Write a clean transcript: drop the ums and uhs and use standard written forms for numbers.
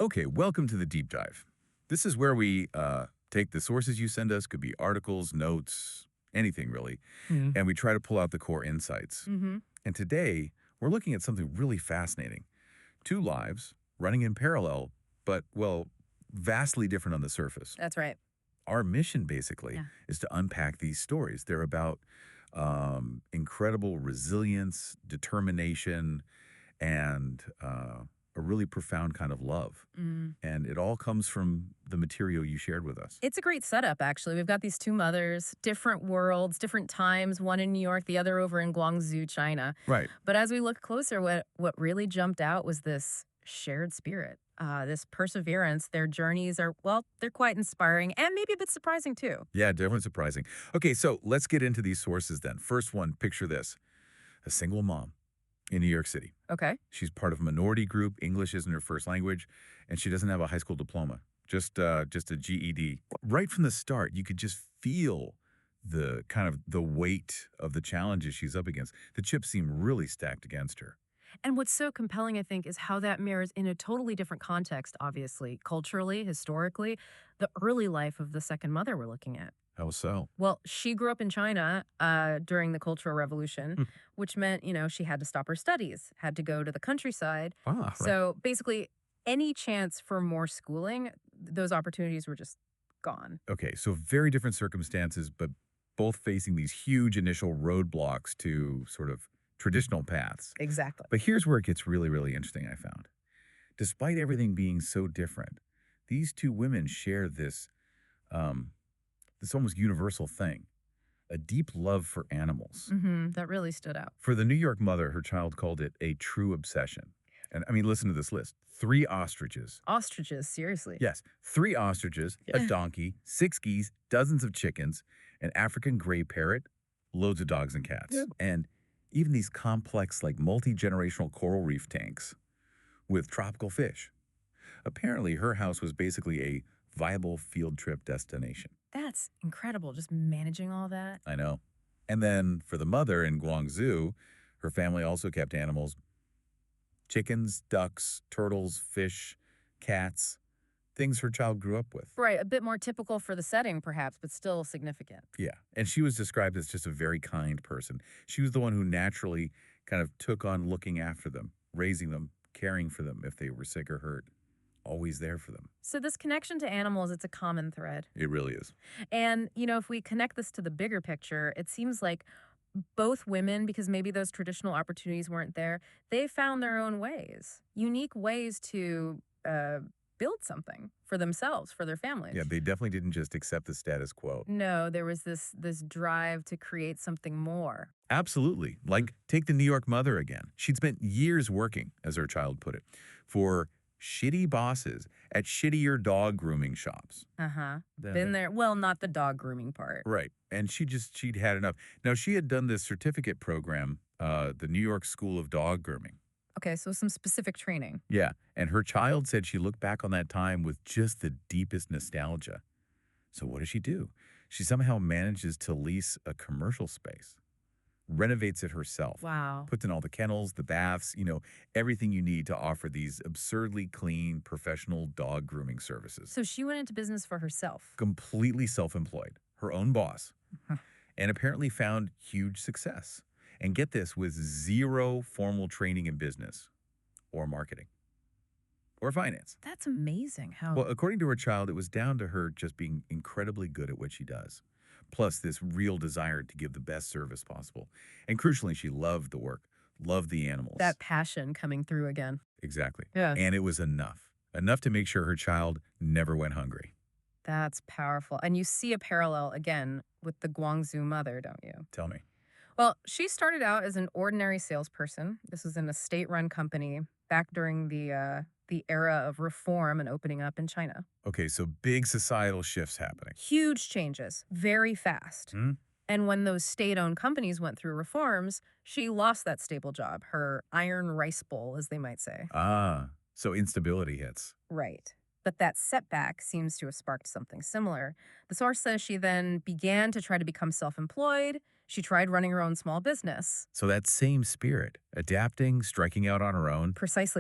Okay, welcome to the deep dive. This is where we take the sources you send us, could be articles, notes, anything really, Mm. and we try to pull out the core insights. Mhm. And today, we're looking at something really fascinating. Two lives running in parallel, but, well, vastly different on the surface. That's right. Our mission, basically, Yeah. is to unpack these stories. They're about incredible resilience, determination, and a really profound kind of love. Mm. And it all comes from the material you shared with us. It's a great setup, actually. We've got these two mothers, different worlds, different times, one in New York, the other over in Guangzhou, China. Right. But as we look closer, what really jumped out was this shared spirit, this perseverance. Their journeys are, well, they're quite inspiring and maybe a bit surprising, too. Yeah, definitely surprising. Okay, so let's get into these sources then. First one, picture this. A single mom in New York City. Okay. She's part of a minority group. English isn't her first language, and she doesn't have a high school diploma, just a GED. Right from the start, you could just feel the kind of the weight of the challenges she's up against. The chips seem really stacked against her. And what's so compelling, I think, is how that mirrors in a totally different context, obviously, culturally, historically, the early life of the second mother we're looking at. How so? Well, she grew up in China during the Cultural Revolution, Hmm. which meant, she had to stop her studies, had to go to the countryside. Ah, right. So basically, any chance for more schooling, those opportunities were just gone. Okay, so very different circumstances, but both facing these huge initial roadblocks to sort of traditional paths. Exactly. But here's where it gets really, really interesting, I found. Despite everything being so different, these two women share um, this almost universal thing, a deep love for animals. That really stood out. For the New York mother, her child called it a true obsession. And I mean, listen to this list. 3 ostriches. Ostriches, seriously. Yes, 3 ostriches, a Yeah. donkey, 6 geese, dozens of chickens, an African gray parrot, loads of dogs and cats. Yeah. And even these complex, like multi-generational coral reef tanks with tropical fish. Apparently, her house was basically a viable field trip destination. That's incredible, just managing all that. I know. And then for the mother in Guangzhou, her family also kept animals: chickens, ducks, turtles, fish, cats, things her child grew up with. Right, a bit more typical for the setting, perhaps, but still significant. Yeah. And she was described as just a very kind person. She was the one who naturally kind of took on looking after them, raising them, caring for them if they were sick or hurt, always there for them. So this connection to animals, it's a common thread. It really is. And, if we connect this to the bigger picture, it seems like both women, because maybe those traditional opportunities weren't there, they found their own ways, unique ways to build something for themselves, for their families. Yeah, they definitely didn't just accept the status quo. No, there was this drive to create something more. Absolutely. Like, take the New York mother again. She'd spent years working, as her child put it, for shitty bosses at shittier dog grooming shops. Uh-huh. Then- Been there. Well, not the dog grooming part. Right. And she'd had enough. Now, she had done this certificate program, the New York School of Dog Grooming. Okay, so some specific training. Yeah. And her child said she looked back on that time with just the deepest nostalgia. So what does she do? She somehow manages to lease a commercial space, renovates it herself. Wow. Puts in all the kennels, the baths, everything you need to offer these absurdly clean, professional dog grooming services. So she went into business for herself. Completely self-employed, her own boss, and apparently found huge success. And get this, with 0 formal training in business or marketing or finance. That's amazing how. Well, according to her child, it was down to her just being incredibly good at what she does, plus this real desire to give the best service possible. And crucially, she loved the work, loved the animals. that passion coming through again. Exactly. Yeah. And it was enough to make sure her child never went hungry. That's powerful. And you see a parallel again with the Guangzhou mother, don't you? Tell me. Well, she started out as an ordinary salesperson. This was in a state-run company back during the era of reform and opening up in China. Okay, so big societal shifts happening. Huge changes, very fast. Hmm? And when those state-owned companies went through reforms, she lost that stable job, her iron rice bowl, as they might say. Ah, so instability hits. Right. But that setback seems to have sparked something similar. The source says she then began to try to become self-employed. She tried running her own small business. So that same spirit, adapting, striking out on her own, Precisely.